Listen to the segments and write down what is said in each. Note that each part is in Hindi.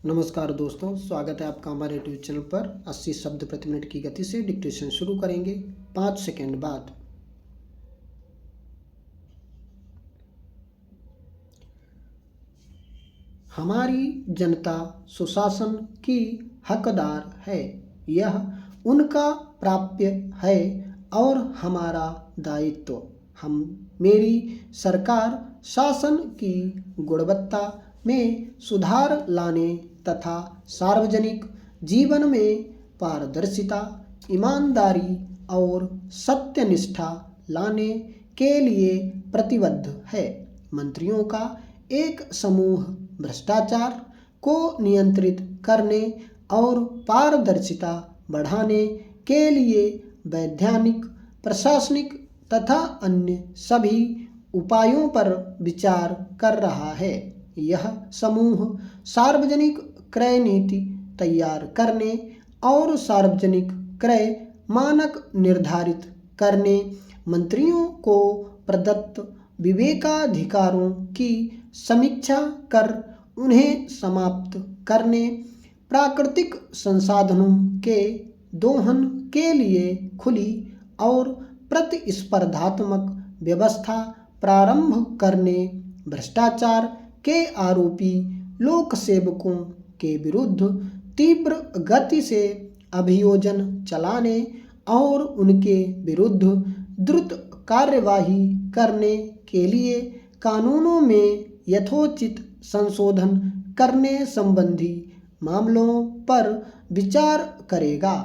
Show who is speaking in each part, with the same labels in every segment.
Speaker 1: नमस्कार दोस्तों, स्वागत है आपका हमारे यूट्यूब चैनल पर। 80 शब्द प्रति मिनट की गति से डिक्टेशन शुरू करेंगे 5 सेकंड बाद। हमारी जनता सुशासन की हकदार है, यह उनका प्राप्य है और हमारा दायित्व। मेरी सरकार शासन की गुणवत्ता में सुधार लाने तथा सार्वजनिक जीवन में पारदर्शिता, ईमानदारी और सत्यनिष्ठा लाने के लिए प्रतिबद्ध है। मंत्रियों का एक समूह भ्रष्टाचार को नियंत्रित करने और पारदर्शिता बढ़ाने के लिए वैधानिक, प्रशासनिक तथा अन्य सभी उपायों पर विचार कर रहा है। यह समूह सार्वजनिक क्रय नीति तैयार करने और सार्वजनिक क्रय मानक निर्धारित करने, मंत्रियों को प्रदत्त विवेकाधिकारों की समीक्षा कर उन्हें समाप्त करने, प्राकृतिक संसाधनों के दोहन के लिए खुली और प्रतिस्पर्धात्मक व्यवस्था प्रारंभ करने, भ्रष्टाचार के आरोपी लोक सेवकों के विरुद्ध तीव्र गति से अभियोजन चलाने और उनके विरुद्ध द्रुत कार्यवाही करने के लिए कानूनों में यथोचित संशोधन करने संबंधी मामलों पर विचार करेगा।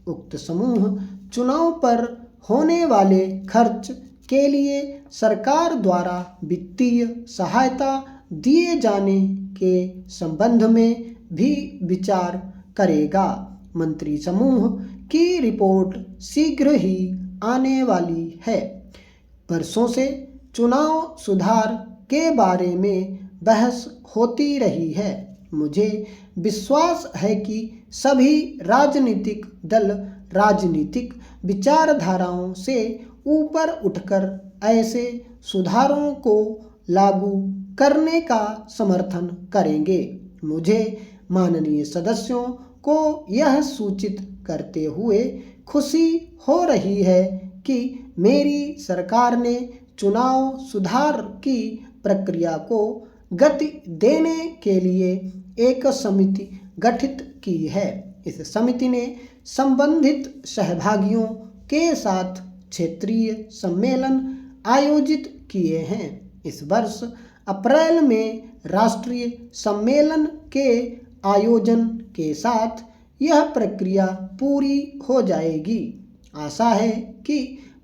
Speaker 1: उक्त समूह चुनाव पर होने वाले खर्च के लिए सरकार द्वारा वित्तीय सहायता दिए जाने के संबंध में भी विचार करेगा। मंत्री समूह की रिपोर्ट शीघ्र ही आने वाली है। वर्षों से चुनाव सुधार के बारे में बहस होती रही है। मुझे विश्वास है कि सभी राजनीतिक दल राजनीतिक विचारधाराओं से ऊपर उठकर ऐसे सुधारों को लागू करने का समर्थन करेंगे। मुझे माननीय सदस्यों को यह सूचित करते हुए खुशी हो रही है कि मेरी सरकार ने चुनाव सुधार की प्रक्रिया को गति देने के लिए एक समिति गठित की है। इस समिति ने संबंधित सहभागियों के साथ क्षेत्रीय सम्मेलन आयोजित किए हैं। इस वर्ष अप्रैल में राष्ट्रीय सम्मेलन के आयोजन के साथ यह प्रक्रिया पूरी हो जाएगी। आशा है कि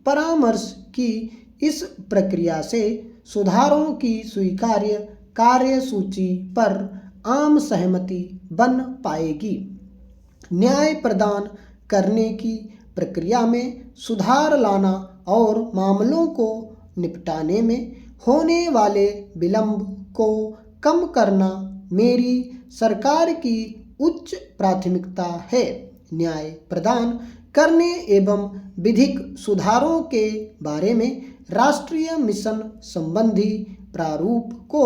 Speaker 1: परामर्श की इस प्रक्रिया से सुधारों की स्वीकार्य कार्यसूची पर आम सहमति बन पाएगी। न्याय प्रदान करने की प्रक्रिया में सुधार लाना और मामलों को निपटाने में होने वाले विलंब को कम करना मेरी सरकार की उच्च प्राथमिकता है। न्याय प्रदान करने एवं विधिक सुधारों के बारे में राष्ट्रीय मिशन संबंधी प्रारूप को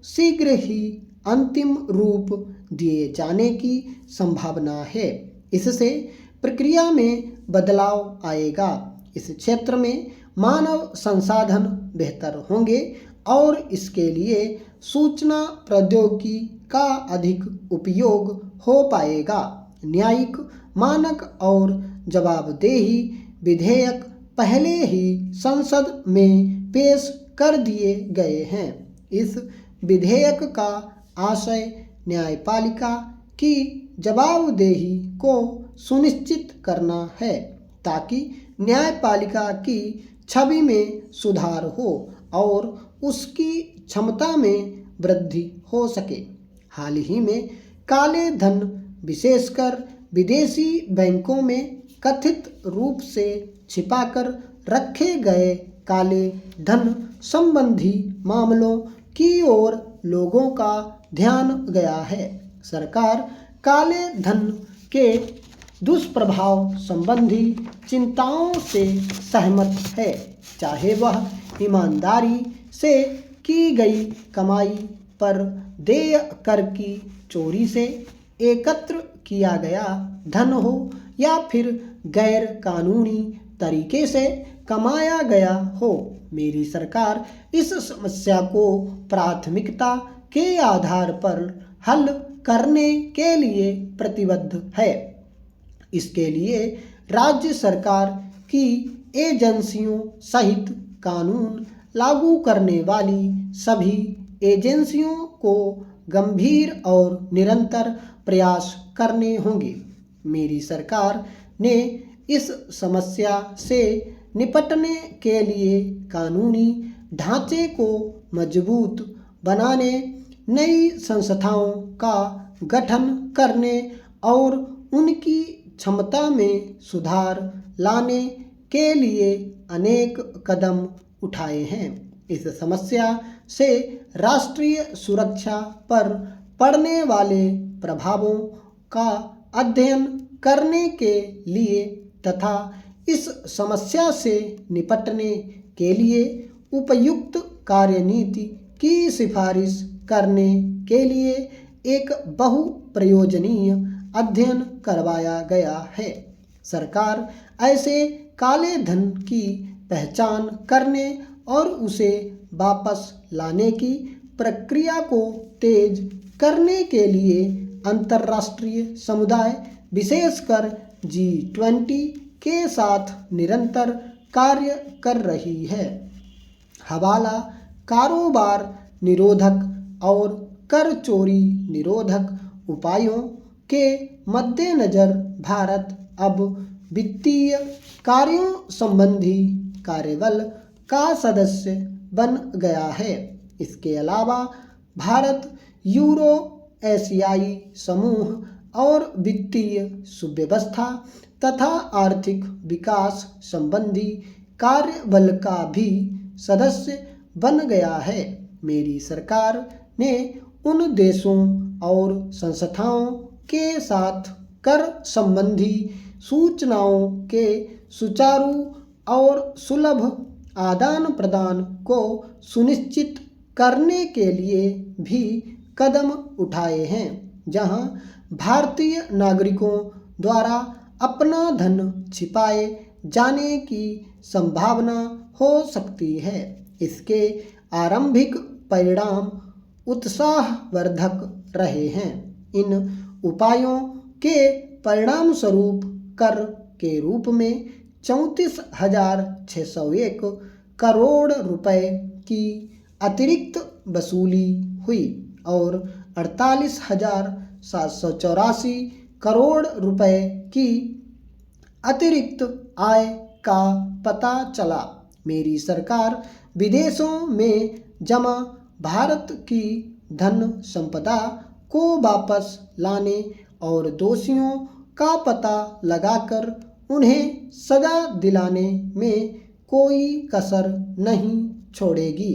Speaker 1: शीघ्र ही अंतिम रूप दिए जाने की संभावना है। इससे प्रक्रिया में बदलाव आएगा। इस क्षेत्र में मानव संसाधन बेहतर होंगे और इसके लिए सूचना प्रौद्योगिकी का अधिक उपयोग हो पाएगा। न्यायिक मानक और जवाबदेही विधेयक पहले ही संसद में पेश कर दिए गए हैं। इस विधेयक का आशय न्यायपालिका की जवाबदेही को सुनिश्चित करना है ताकि न्यायपालिका की छवि में सुधार हो और उसकी क्षमता में वृद्धि हो सके। हाल ही में काले धन, विशेषकर विदेशी बैंकों में कथित रूप से छिपाकर रखे गए काले धन संबंधी मामलों की ओर लोगों का ध्यान गया है। सरकार काले धन के दुष्प्रभाव संबंधी चिंताओं से सहमत है, चाहे वह ईमानदारी से की गई कमाई पर देय कर की चोरी से एकत्र किया गया धन हो या फिर गैर कानूनी तरीके से कमाया गया हो, मेरी सरकार इस समस्या को प्राथमिकता के आधार पर हल करने के लिए प्रतिबद्ध है। इसके लिए राज्य सरकार की एजेंसियों सहित कानून लागू करने वाली सभी एजेंसियों को गंभीर और निरंतर प्रयास करने होंगे। मेरी सरकार ने इस समस्या से निपटने के लिए कानूनी ढांचे को मजबूत बनाने, नई संस्थाओं का गठन करने और उनकी क्षमता में सुधार लाने के लिए अनेक कदम उठाए हैं। इस समस्या से राष्ट्रीय सुरक्षा पर पड़ने वाले प्रभावों का अध्ययन करने के लिए तथा इस समस्या से निपटने के लिए उपयुक्त कार्यनीति की सिफारिश करने के लिए एक बहुप्रयोजनीय अध्ययन करवाया गया है। सरकार ऐसे काले धन की पहचान करने और उसे वापस लाने की प्रक्रिया को तेज करने के लिए अंतर्राष्ट्रीय समुदाय विशेषकर G20 के साथ निरंतर कार्य कर रही है। हवाला कारोबार निरोधक और कर चोरी निरोधक उपायों के मद्देनज़र भारत अब वित्तीय कार्यों संबंधी कार्यबल का सदस्य बन गया है। इसके अलावा भारत यूरो एशियाई समूह और वित्तीय सुव्यवस्था तथा आर्थिक विकास संबंधी कार्यबल का भी सदस्य बन गया है। मेरी सरकार ने उन देशों और संस्थाओं के साथ कर संबंधी सूचनाओं के सुचारू और सुलभ आदान प्रदान को सुनिश्चित करने के लिए भी कदम उठाए हैं, जहां भारतीय नागरिकों द्वारा अपना धन छिपाए जाने की संभावना हो सकती है। इसके आरंभिक परिणाम उत्साहवर्धक रहे हैं। इन उपायों के परिणाम स्वरूप कर के रूप में 34,601 करोड़ रुपए की अतिरिक्त वसूली हुई और 48,784 करोड़ रुपए की अतिरिक्त आय का पता चला। मेरी सरकार विदेशों में जमा भारत की धन संपदा को वापस लाने और दोषियों का पता लगाकर उन्हें सजा दिलाने में कोई कसर नहीं छोड़ेगी।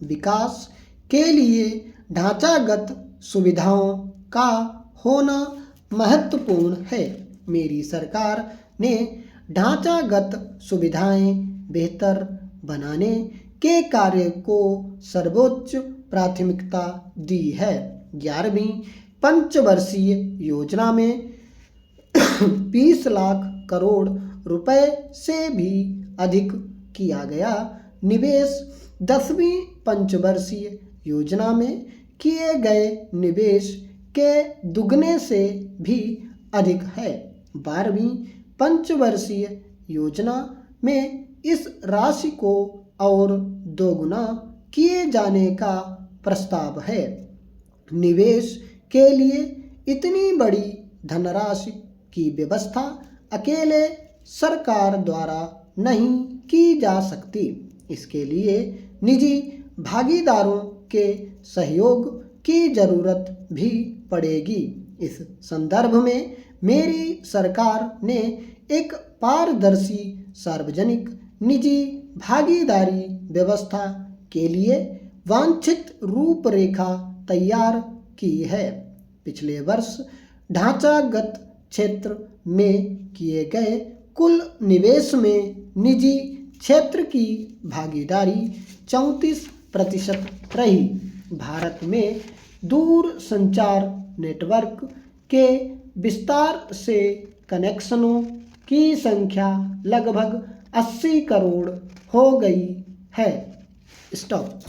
Speaker 1: विकास के लिए ढांचागत सुविधाओं का होना महत्वपूर्ण है। मेरी सरकार ने ढांचागत सुविधाएं बेहतर बनाने के कार्य को सर्वोच्च प्राथमिकता दी है। 11वीं पंचवर्षीय योजना में 20 लाख करोड़ रुपए से भी अधिक किया गया निवेश 10वीं पंचवर्षीय योजना में किए गए निवेश के दुगने से भी अधिक है। 12वीं पंचवर्षीय योजना में इस राशि को और दोगुना किए जाने का प्रस्ताव है। निवेश के लिए इतनी बड़ी धनराशि की व्यवस्था अकेले सरकार द्वारा नहीं की जा सकती। इसके लिए निजी भागीदारों के सहयोग की जरूरत भी पड़ेगी। इस संदर्भ में मेरी सरकार ने एक पारदर्शी सार्वजनिक निजी भागीदारी व्यवस्था के लिए वांछित रूपरेखा तैयार की है। पिछले वर्ष ढांचागत क्षेत्र में किए गए कुल निवेश में निजी क्षेत्र की भागीदारी 34% रही। भारत में दूर संचार नेटवर्क के विस्तार से कनेक्शनों की संख्या लगभग 80 करोड़ हो गई है। स्टॉप।